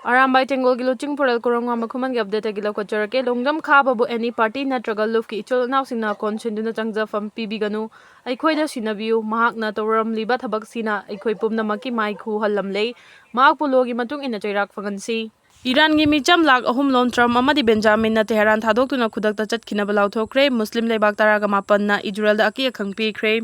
Arambai Tengol Giluching Purel Korounganba Khuman gi update gi lokacharake Longjam Khababu any party natraga lufki ichol now singna consinduna changja fam pibiganu aikhoida sinabiu mahakna toram liba thabak sina aikhoi pumnamaki mai khu hallamlei mahak pulogi matung ina chairak fangansi Iran gi micham lak ahum lon Trump amadi Benjamin na Tehran thadokuna khudakta chatkinaba lauthokre Muslim leibak taraga mapan na Israel da aki khangpi kre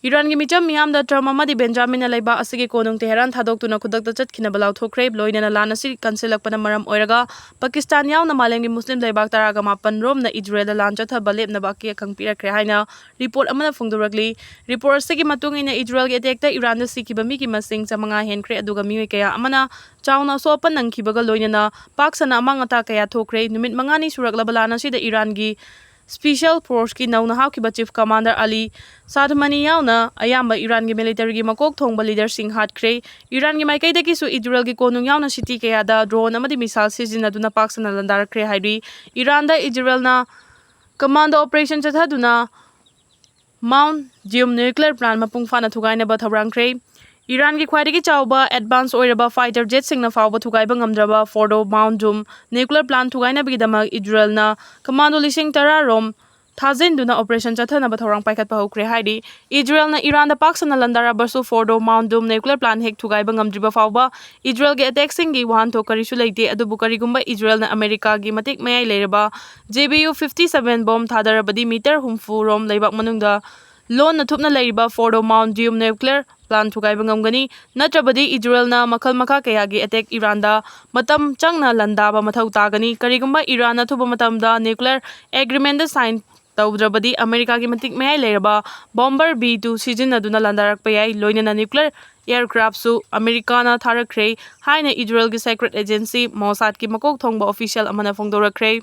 Iran gi micham miyam da Trump amadi Benjamin na leiba asigi konung Tehran thadokuna khudakta chatkinaba lauthokre loina lana si kanselakpana maram oiraga Pakistan yauna malem gi Muslim leibak taraga mapan rom na Israel da lan chatha balep na baki khangpira kre haina report amana phungdurakli report sigi matung ina Israel gi attack ta Iran da sikiba mi gi masing chamanga henkre aduga mi kaya amana Chaona sopan nangkibaga loina paksana amang ata kaya thokre numit mangani suraklaba lana si da Iran gi Special Force ki nauna hawkiba Chief Commander Ali Sadmani yauna ayamba Iran gi military gi makok thongba leader sing hatkre Iran gi maikai daki su Israel gi konung yauna city kaya da drone amadi missile sizinaduna paksana landar kre hairi Iran da Israel na commando operation chathaduna Mount Jium nuclear plant mapung fana thugaina ba thabrang kre Iran ki khwaidagi chawba advance oiraba fighter jet singna fawba thugaiba ngamdraba Fordo Mount Jium nuclear plant thugaina bigidama Israel na commando lising tara rom thazinduna operation chathana ba thorang paikhat pa hokre haidi Israel na Iran da paksana landara basu Fordo Mount Jium nuclear plant hek thugaiba ngamdriba fawba Israel gi attack sing gi wan thokari su leite adubu karigumba Israel na America gi matik mayai leraba JBU 57 bomb thadarabadi meter humfu rom leibak manungda Lon na thupna leiba Fordo Mount Jium nuclear plant thugai bangamgani natrabadi Israel na makal maka kayagi attack Iran da matam changna landaba mathau tagani karigumba Iran na thuba matam da nuclear agreement da sign tawdrabadi America gi matik mayai leraba bomber B2 season aduna landarak payai loina na nuclear aircraft su America na tharakre haina Israel gi secret agency Mossad ki makok thongba official amana phongdorakre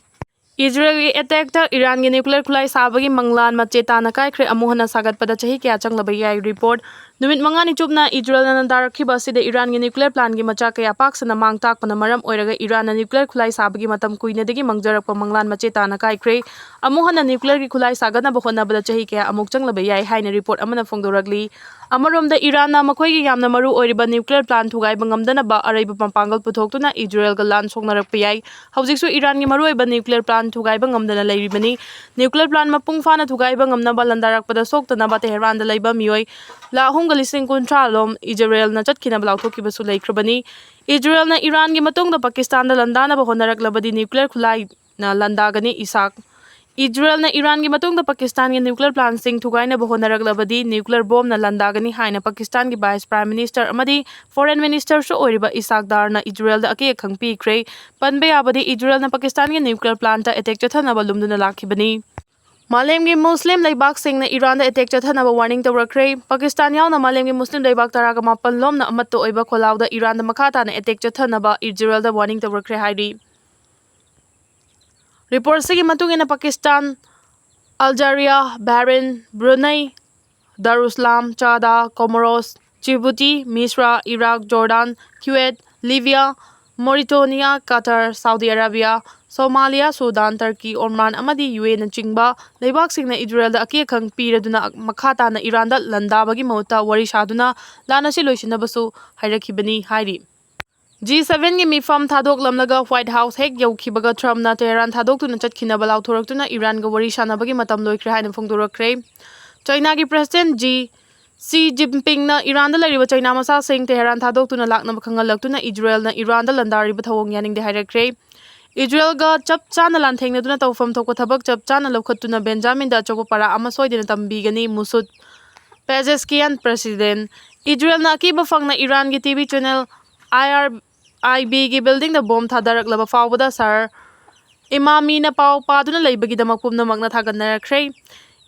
Israel gi attack ta Iran gi nuclear khulai sabagi manglan macheta na kai khre amuhana sagat pada chahi kya changlaba yai report numit mangani chupna Israel na darakhiba sida Iran gi nuclear plant gi macha kaya paksana mang takpana maram oiraga Iran na nuclear khulai sabagi matam kuina degi mangjarakpa manglan macheta na kai khre amuhana nuclear gi khulai sagana bahona bada chahi kya amuk changlaba yai haina report amana phongdoragli Amarom da Iran na makhoi gi yamna maru oiriba nuclear plant thugai bangamdana ba araiba pampangal puthoktuna Israel ga lan songnarak payai hawjiksu Iran gi maru oiba nuclear plant thugai bangamdana leiribani nuclear plant mapung fana thugai bangamna ba landarak pada soktana ba Tehran da leiba mioi la hum galising kuntra lom Israel na chatkina blauthokki basu leikrabani Israel na Iran gi matong da Pakistan da landana ba honarak labadi nuclear khulai na landagani isak Israel na Iran gi matong da Pakistan gi nuclear plant sing thugaina ba honarak labadi nuclear bomb na landagani haina Pakistan gi Vice Prime Minister amadi Foreign Minister su oiriba Isaac Dar na Israel da ake khangpi kre panbe abadi Israel na Pakistan gi nuclear plant ta attack chathana ba lumduna lakhibani Malem gi Muslim leibak sing na Iran da attack chathana ba warning tawrakre Pakistan yauna malem gi Muslim leibak taraga mapan lom na amatto oiba kholaw da Iran da makhata na attack chathana ba Israel da warning tawrakre haidi Report sigi matungina Pakistan, Algeria, Bahrain, Brunei, Darussalam, Chada, Comoros, Djibouti, Misra, Iraq, Jordan, Kuwait, Libya, Mauritania, Qatar, Saudi Arabia, Somalia, Sudan, Turkey, Oman amadi UAE na chingba leibak singna Israel da aki khang piraduna makhata na Iran da landabagi mauta wari saduna lana si loisinabasu hairakibani hairi G7 gi mifam thadok lamlaga White House hek yaukibaga Trump na Tehran thadok tuna chatkina balau thoraktuna Iran ga wari shanabagi matam loikre haina phongdorakre China gi President Xi Jinping na Iran da lariba China masa sing Tehran thadok tuna lakna bakhangalak tuna Israel na Iran da landari ba thawong yaning de hairakre Israel ga chap chana lantheng na tuna tawfam thokwa thabak chap chana lokhatuna Benjamin da choko para ama soidina tambigani Musud Pezeskian President Israel na akiba fangna Iran gi TV channel IB gi building da bomb thadarak laba fawbada sar imami na paw paduna leibagi da makpumna magna thagannarakre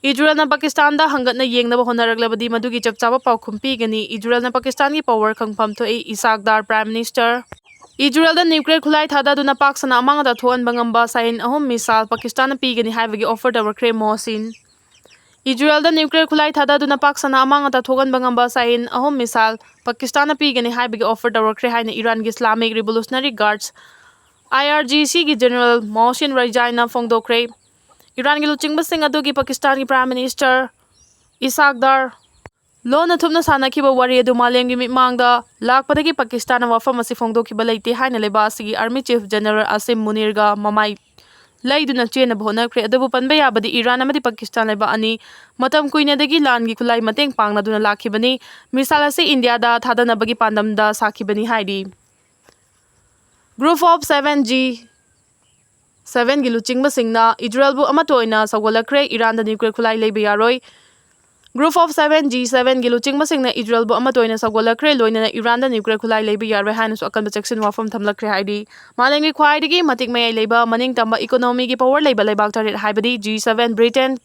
Israel na Pakistan da hangat na yeng na honarak labadi madugi chapchaba paw khumpi gani Israel na Pakistan gi power khangpam to Isaac Dar Prime Minister Israel da nuclear khulai thada duna paksana amanga da thoan bangamba sain ahum misal Pakistan na pigani haibagi offer da wakre mosin Israel da nuclear khulai thada duna paksana amanga da thogan bangamba sain ahum misal Pakistan na pigani haibagi offer da wakre haina Iran gi Islamic Revolutionary Guards IRGC gi General Mohsin Rajaina phongdokre Iran gi luchingba sing adu gi Pakistan gi Prime Minister Isaac Dar Lona thupna sanakiba wari adu malemgi mitmangda lakpadagi Pakistan wafam asi phongdokiba leite haina leba asigi Army Chief General Asim Munirga mamai laiduna chena bhonakre adabu panba yabadi Iran amadi Pakistan leba ani matam kuinadagi langi kulai mateng pangna duna lakhibani misal ase India da thadanabagi pandamda sakibani haidi Group of 7G 7 gi luchingba singna Israel bu amatoina sawalakre Iran da nuclear kulai leba yaroi Group of 7G7 gi luchingba singna Israel bu amatoina sawalakre loina Iran da nuclear kulai leba yaroi haina su akan section wafam thamlakre haidi malengi khwaidagi matik mayai leba maning tamba economy gi power leba lebak taret haibadi G7 Britain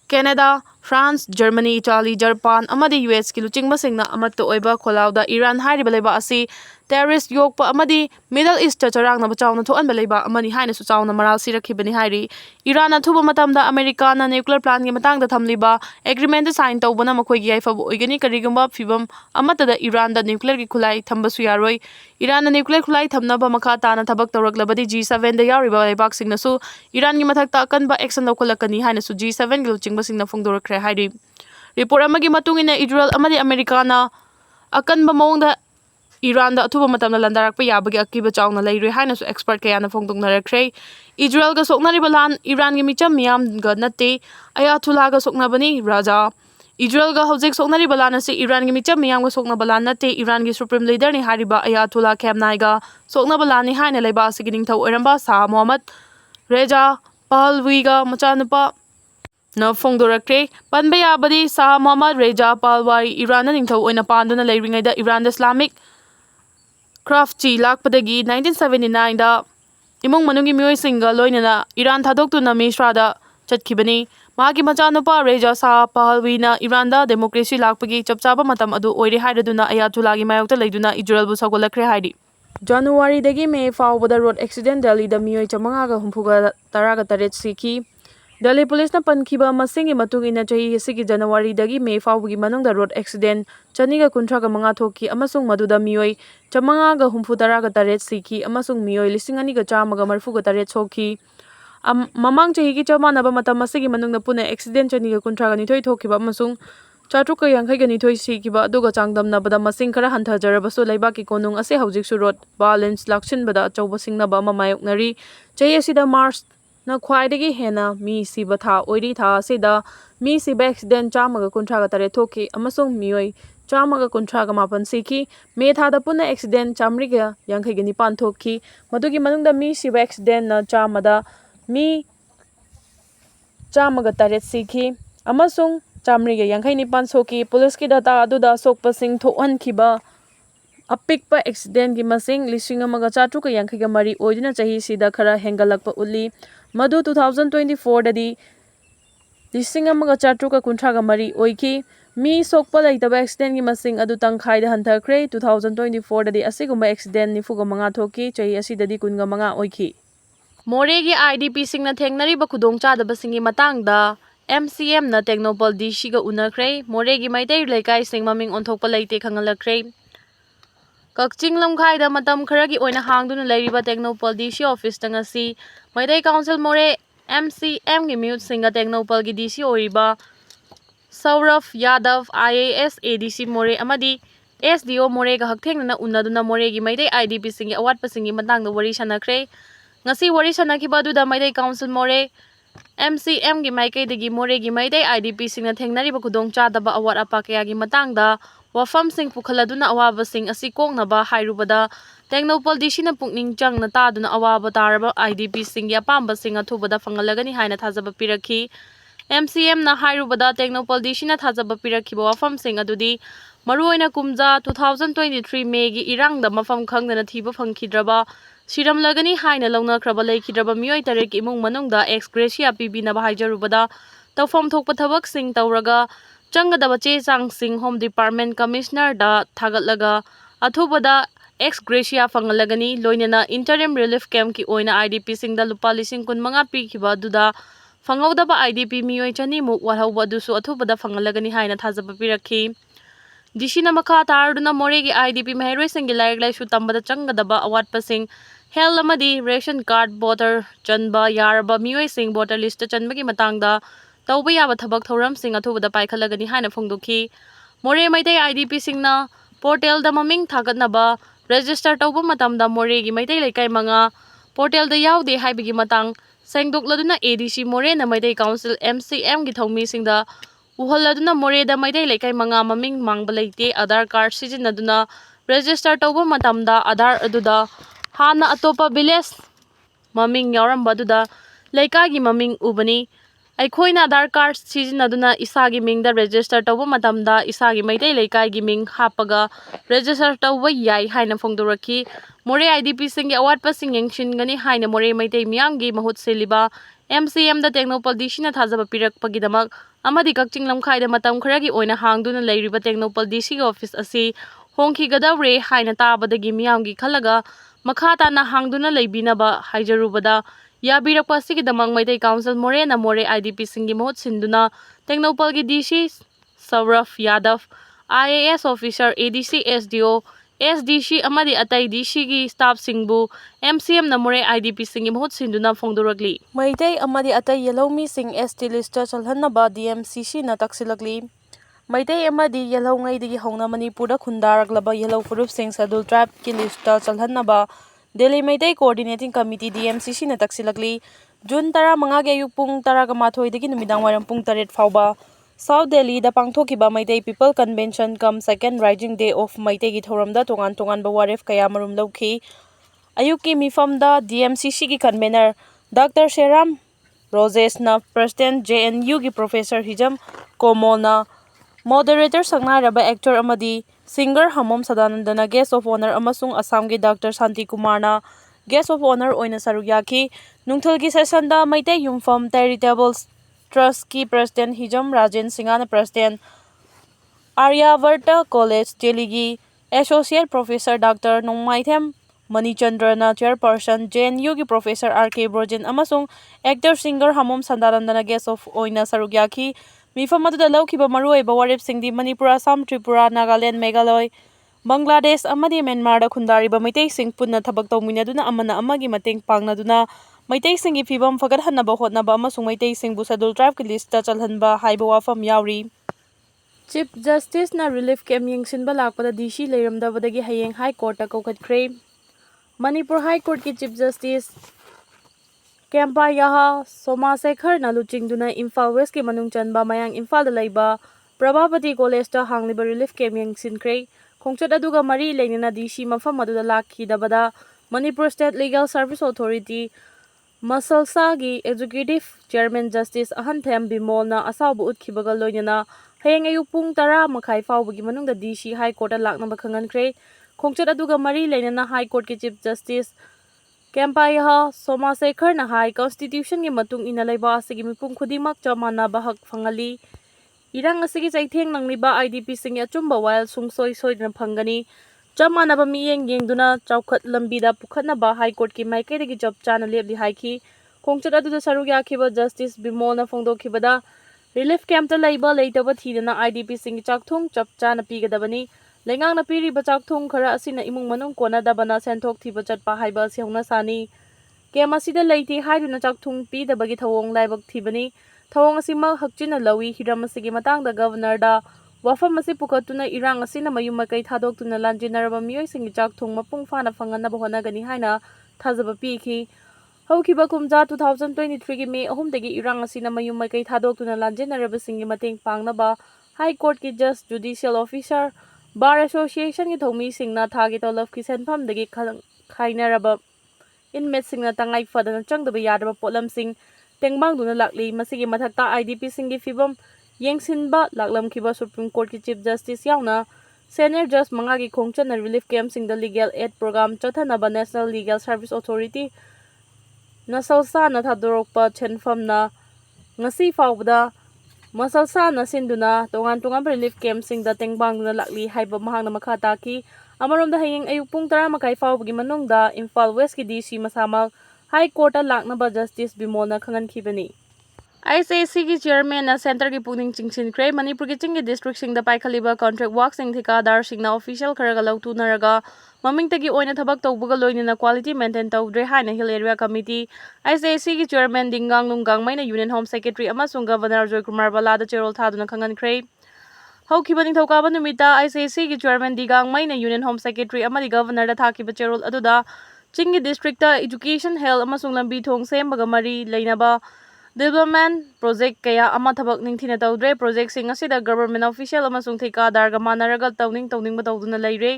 Canada, France, Germany, Italy, Japan, amadi US ki luchingba singna amato oiba kholauda Iran hairiba leba asi terrorist yokpa amadi Middle East cha charangna bachawna thoan baleba amani haina su chawna maral sirakhibani hairi Iran athuba matamda America na nuclear plant gi matangda thamliba agreement sign tawbana makhoi gi aifa oigani karigumba phibam amata da Iran da nuclear gi khulai thambasu yaroi Iran na nuclear khulai thamnaba makha tana thabak tawraklabadi G7 da yariba lebak singna su Iran gi mathakta akanba action laukolakani haina su G7 gi luchingba singna phongdorakre hairi report amagi matungina Israel amadi America na akanba mawngda Iran da athuba matamna landarakpa yabagi akiba chawna leiroi haina su expert kayana phongdoknarakre Israel ga soknariba lan Iran gi micham miyam ga natte ayatullah ga soknabani raja Israel ga hojik soknariba lan ase Iran gi micham miyam ga soknaba lan natte Iran gi supreme leader ni hariba ayatullah khamenei ga soknaba lan ni haina leiba asigi ningthau oiramba Shah Mohammad Reza Pahlavi ga machanupa na phongdorakre panba yabadi Shah Mohammad Reza Pahlavi Iran na ningthau oina panduna leiringaida Iran da Islamic Crafty lakpadagi 1979 da imong manungi miyoi singa loinana Iran thadoktu na Misra da chatkibani magi machanupa Reza Shah Pahlavi na Iran da democracy lakpagi chapchaba matam adu oire haiduna ayatullah gi mayokta leiduna Israel bu sagolakre haidi January dagi May fawbada road accident Delhi da miyoi chamanga ga humpuga taraga taret siki Delhi police na pankiba masingi matungina chahi sigi January dagi May fawbugi manungda road accident chaniga kuntra ga manga thoki amasung maduda miyoi chamanga ga humpu taraga taret siki amasung miyoi lisingani ga chama ga marfu ga taret soki mamang chahi gi chamana ba matam masigi manungna puna accident chaniga kuntra ga nithoi thokiba amasung chatruk ga yankhai ga nithoi sikiba aduga changdamna bada masing kara hanthajaraba su leibaki konung ase hojik su road balance lakshin bada chawba singna ba mamayoknari chahi asida March na khwaidagi hena mi siba tha oiri tha sida mi siba accident chamaga kuntra ga tare thoki amasung miyoi chamaga kuntra ga mapan siki me tha da puna accident chamri ga yankhai ga nipan thoki madugi manungda mi siba accident na chamada mi chamaga tare siki amasung chamri ga yankhai nipan soki police ki data aduda sokpa sing thohan khiba apikpa accident gi masing lising amaga chatu ka yankhai ga mari oidina chahi sida khara hengalakpa uli madu 2024 dadi lising amaga chatu ka kuntra ga mari oiki mi sokpa laitaba accident gi masing adu tangkhai da hanthakre 2024 dadi asigumba accident nifuga manga thoki chahi asidadi kunga manga oiki more gi IDP singna thengnari ba khudong chadaba singi matangda MCM na Technopol DC ga unakre more gi maitai laikai sing maming onthokpa laite khangalakre Kakching lamkhai da matam kharagi oina hangduna leiriba Technopol DC office ta ngasi Maidai Council more MCM gi mute singa Technopol gi DC oiriba Saurabh Yadav IAS ADC more amadi SDO more ga hakthengna unaduna more gi Maidai IDP singi awatpa singi matangda wari sanakre ngasi wari sanakiba du da Maidai Council more MCM gi maikai dagi more gi Maidai IDP singna thengnariba khudong chadaba awat apa kaya gi matangda wafam sing pukhaladuna awaba sing asi kongnaba hairubada Technopol DC na pukning changna taduna awaba taraba IDP sing ya pamba sing athubada fangalagani haina thajaba pirakhi MCM na hairubada Technopol DC na thajaba pirakhi wafam sing adudi maruoina kumja 2023 May gi irangda mafam khangdana thiba phangkhidraba siramlagani haina launakhraba leikhidraba miyoi tarek imung manungda ex gracia pibina bahaijarubada tawfam thokpa thabak sing tawraga changadaba che chang sing Home Department Commissioner da thagatlaga athubada ex gracia fangalagani loinana interim relief camp ki oina IDP sing da lupa lising kun manga pi khiba duda fangawdaba IDP miyoi chani muk warhauba dusu athubada fangalagani haina thajaba pirakhi Dishina makha tarduna more gi IDP meheroi singi laik lai su tambada changadaba awatpa sing hel amadi ration card voter chanba yarba miyoi sing voter list chanbagi matangda tauba yaba thabak thoram sing athubada paikhalagani haina phongdokhi More Maitai IDP singna portal da maming thagatnaba register tauba matamda More gi Maitai Laikai Manga portal da yaude haibigi matang sengdokladuna ADC More na Maitai Council MCM gi thongmi singda uhalladuna More da Maitai Laikai Manga maming mangba leite Aadhaar card sijinaduna register tauba matamda Aadhaar aduda hana atopa village maming yauramba aduda leikagi maming ubani Aikhoina Aadhaar card sijinaduna isagi mingda register tauba matamda isagi Maitai Laikai ming hapaga register tauba yai haina phongdoraki More IDP sing awatpa sing yengsingani haina More Maitai miyamgi mahut seliba MCM da Technopal DC na thajaba pirakpagidamak amadi Kakching Lamkhaida matam kharagi oina hangduna leiriba Technopal DC office asi hongkhigadabre haina tabadagi miyamgi khalaga makhata na hangduna leibinaba haijarubada Yabirakpa sigidamang Maitai Council More na More IDP singi mahut sinduna Technopal gi DC Sauraf Yadav IAS officer ADC SDO SDC amadi atai DC gi staff singbu MCM na More IDP singi mahut sinduna phongdoragli Maitai amadi atai yellomi sing ST list chalhanaba DMCC na taksilagli Maitai amadi yellow ngai digi hongna Manipurda khundaraglaba yellow furup sing schedule tribe ki list chalhanaba Delhi Maitai Coordinating Committee DMCC na taksilagli June 15 gi ayuk pung 10:30 dagi numidang waram pung 8 fauba South Delhi da pangthokiba Maitai People Convention cum Second Rising Day of Maitai gi thoramda tongan ba waref kaya marum lawki ayuki mifamda DMCC gi convener Dr. Sheram Roses na President JNU gi Professor Hijam Komona Moderator Sangnaraba actor amadi singer Hamom Sadanandana guest of honor amasung Assam gi Dr. Santi Kumarna guest of honor oina sarugyaki nungthal gi session da Maitai Yumfam Charitable Trust ki President Hijam Rajan Singana President Aryavarta College Delhi gi Associate Professor Dr. Nongmaithem Manichandrana Chairperson JNU gi Professor RK Brojen amasung actor singer Hamom Sadanandana guest of oina sarugyaki Mifam aduda lawkiba maruoiba warep singdi Manipur Assam Tripura Nagaland Meghalaya Bangladesh amadi Myanmar da khundariba Maitai sing punna thabak tawminaduna amana amagi mateng pangnaduna Maitai singi phibam fagathanaba hotnaba amasung Maitai singbu schedule tribe ki list ta chalhanba haiba wafam yauri Chief Justice na relief camp yengsinba lakpada DC leiramdabadagi hayeng High Court ta kokhatkre Manipur High Court ki Chief Justice Kempa Yaha Somasekhar na luchingduna Imphal West ki manung chanba mayang Imphal da laiba Prabhapati College ta hangliba relief camp yengsinkre khongchat aduga mari leinana DC mafam aduda lakhidabada Manipur State Legal Service Authority Masalsa gi Executive Chairman Justice Ahanthem Bimol na asawbu utkhibaga loinana hayeng ayuk pung 10:30 fawbagi manungda DC High Court ta laknaba khangankre khongchat aduga mari leinana High Court ki Chief Justice Kempa Somasekhar na High Constitution gi matung ina laiba asigi mipum khudimak chamana bahak phangali irang asigi chaitheng nangliba IDP singi achumba while sungsoi soidna phangani chamana ba miyeng yengduna chaukhat lambida pukhatna ba High Court ki maikei dagi job chana lepli haiki khongchat aduda sarugya khiba Justice Bimol na phongdokhibada relief camp ta laiba leitaba thidana IDP singi chakthung chap chana pigadabani Lengang na piri ba chakthung khara asina imung manung kona dabana senthok thiba chatpa haiba sihongna sani kem asida leiti haiduna chakthung pi dabagi thawong laibak thibani thawong asima hakchina lawi hiram asigi matangda governor da wafam asi pukatuna irang asina mayum makai thadoktuna lanjinaraba miyoi singi chakthung mapung fana phangana bahona gani haina thajaba pikhi haukiba kumja 2023 gi May 3 dagi irang asina mayum makai thadoktuna lanjinaraba singi mateng pangnaba High Court ki Just Judicial Officer Bar Association ki thomi singna thagi tolaf ki senpham dagi khainaraba inmate singna tangai fadana changdaba yadaba polam sing tengbang duna lakli masigi mathakta IDP singi fibam yengsinba laklam kiba Supreme Court ki Chief Justice yauna Senior Judge mangagi khongchan na relief camp sing the legal aid program chathanaba National Legal Service Authority nasalsa na thadorokpa chenpham na ngasi fawbada Masalsa na sinduna tongan relief camp sing da tengbang na lakli haiba mahang na makhataki amarom da hayeng ayuk pung 10:00 fawbagi manungda Imphal West ki DC masamal High Court ta laknaba Justice Bimol na khangankhibani ICAC ki chairman na center ki pungning chingsinkre Manipur ki chingi district sing da paikhaliba contract work sing thikadar sing na official kharaga lautu naraga mamingtagi oina thabak tawbuga loinina quality maintain tawdre haina hill area committee ICAC ki chairman Dingang Nunggang maina Union Home Secretary amasung Governor Joy Kumar Balada cherol thaduna khangankre ꯍꯧꯈꯤꯕ ꯅꯤꯡꯊꯧꯀꯥꯕ ꯅꯨꯃꯤꯠꯇ ICACꯒꯤ chairman ꯗꯤ ꯒꯥꯡꯃꯩꯅ union home secretary ꯑꯃꯗꯤ ꯒꯚꯔꯅꯔꯗ ꯊꯥꯈꯤꯕ ꯆꯦꯔꯣꯜ ꯑꯗꯨꯗ ꯆꯤꯡꯒꯤ district education, health ꯑꯃꯁꯨꯡ ꯂꯝꯕꯤ ꯊꯣꯡ ꯁꯦꯝꯕꯒ ꯃꯔꯤ ꯂꯩꯅꯕ ꯗꯤꯕꯦꯂꯞꯃꯦꯟꯠ ꯄ꯭ꯔꯣꯖꯦꯛ ꯀꯌꯥ ꯑꯃ ꯊꯕꯛ ꯅꯤꯡꯊꯤꯅ ꯇꯧꯗ꯭ꯔꯦ꯫ ꯄ꯭ꯔꯣꯖꯦꯛꯁꯤꯡ ꯑꯁꯤꯗ ꯒꯚꯔꯟꯃꯦꯟꯠ ꯑꯣꯐꯤꯁꯤꯌꯦꯜ ꯑꯃꯁꯨꯡ ꯊꯤꯀꯥꯗꯥꯔꯒ ꯃꯥꯟꯅꯔꯒ ꯇꯧꯅꯤꯡꯕ ꯇꯧꯗꯨꯅ ꯂꯩꯔꯦ꯫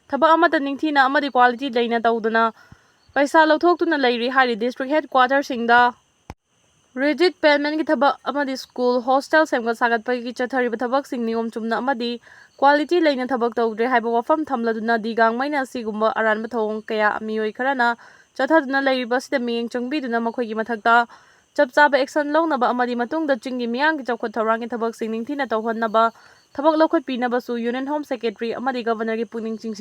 ꯊꯕꯛ ꯑꯃꯠꯇ ꯅꯤꯡꯊꯤꯅ ꯑꯃꯗꯤ ꯀ꯭ꯋꯥꯂꯤꯇꯤ ꯂꯩꯅ ꯇꯧꯗꯅ ꯄꯩꯁꯥ ꯂꯧꯊꯣꯛꯇꯨꯅ ꯂꯩꯔꯤ ꯍꯥꯏꯔꯤ ꯗꯤꯁꯇ꯭ꯔꯤꯛ ꯍꯦꯗꯀ꯭ꯋꯥꯇꯔꯁꯤꯡꯗ ꯔꯤꯖꯤꯠ ꯄꯦꯃꯦꯟꯠꯒꯤ ꯊꯕꯛ ꯑꯃꯗꯤ ꯁ꯭ꯀꯨꯜ, ꯍꯣꯁꯇꯦꯜ ꯁꯦꯝꯒꯠ ꯁꯥꯒꯠꯄꯒꯤ ꯆꯠꯊꯔꯤꯕ ꯊꯕꯛꯁꯤꯡ ꯅꯤꯌꯣꯝ ꯆꯨꯝꯅ ꯑꯃꯗꯤ ꯀ꯭ꯋꯥꯂꯤꯇꯤ ꯂꯩꯅ ꯊꯕꯛ ꯇꯧꯗ꯭ꯔꯦ ꯍꯥꯏꯕ ꯋꯥꯐꯝ ꯊꯝꯂꯗꯨꯅ ꯗꯤ ꯒꯥꯡꯃꯩꯅ ꯑꯁꯤꯒꯨꯝꯕ ꯑꯔꯥꯟꯕ ꯊꯧꯑꯣꯡ ꯀꯌꯥ ꯃꯤꯑꯣꯏ ꯈꯔꯅ ꯆꯠꯊꯗꯨꯅ ꯂꯩꯔꯤꯕ ꯑꯁꯤꯗ ꯃꯤꯠꯌꯦꯡ ꯆꯪꯕꯤꯗꯨꯅ ꯃꯈꯣꯏꯒꯤ ꯃꯊꯛꯇ ꯆꯞ ꯆꯥꯕ ꯑꯦꯛꯁꯟ ꯂꯧꯅꯕ ꯑꯃꯗꯤ ꯃꯇꯨꯡꯗ ꯆꯤꯡꯒꯤ ꯃꯤꯌꯥꯝꯒꯤ ꯆꯥꯎꯈꯠ ꯊꯧꯔꯥꯡꯒꯤ ꯊꯕꯛꯁꯤꯡ ꯅꯤꯡꯊꯤꯅ ꯇꯧꯍꯟꯅꯕ ꯊꯕꯛ ꯂꯧꯈꯠꯄꯤꯅꯕꯁꯨ ꯌꯨꯅꯤꯌꯟ ꯍꯣꯝ ꯁꯦꯀ꯭ꯔꯦꯇꯔꯤ ꯑꯃꯗꯤ ꯒꯚꯔꯅꯔꯒꯤ ꯄꯨꯛꯅꯤꯡ ꯆꯤꯡꯁꯤꯟ